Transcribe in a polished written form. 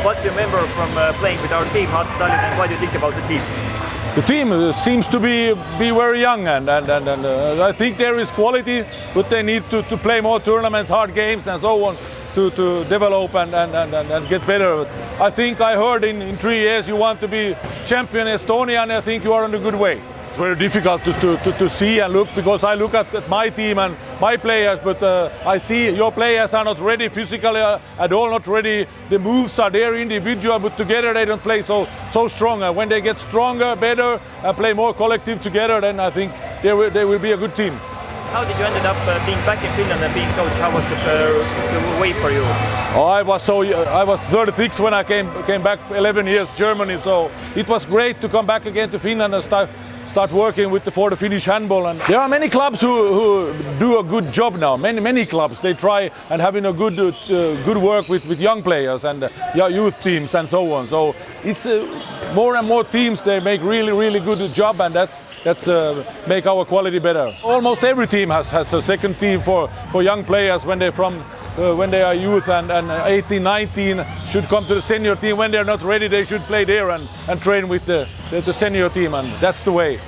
What do you remember from playing with our team, Mats Stalin, and what do you think about the team? The team seems to be very young, and I think there is quality, but they need to play more tournaments, hard games, and so on to develop and get better. I think I heard in 3 years you want to be champion Estonia, and I think you are on a good way. It's very difficult to see and look, because I look at my team and my players, but I see your players are not ready physically at all, not ready. The moves are there individual, but together they don't play so strong. And when they get stronger, better, and play more collective together, then I think they will be a good team. How did you end up being back in Finland and being coach? How was the way for you? Oh, I was 36 when I came back 11 years Germany, so it was great to come back again to Finland and start working for the Finnish handball. And there are many clubs who do a good job now. Many clubs, they try and having a good work with young players and youth teams and so on. So it's more and more teams, they make really good job, and that's make our quality better. Almost every team has a second team for young players when they are youth and 18, 19 should come to the senior team. When they're not ready, they should play there and train with the senior team, and that's the way.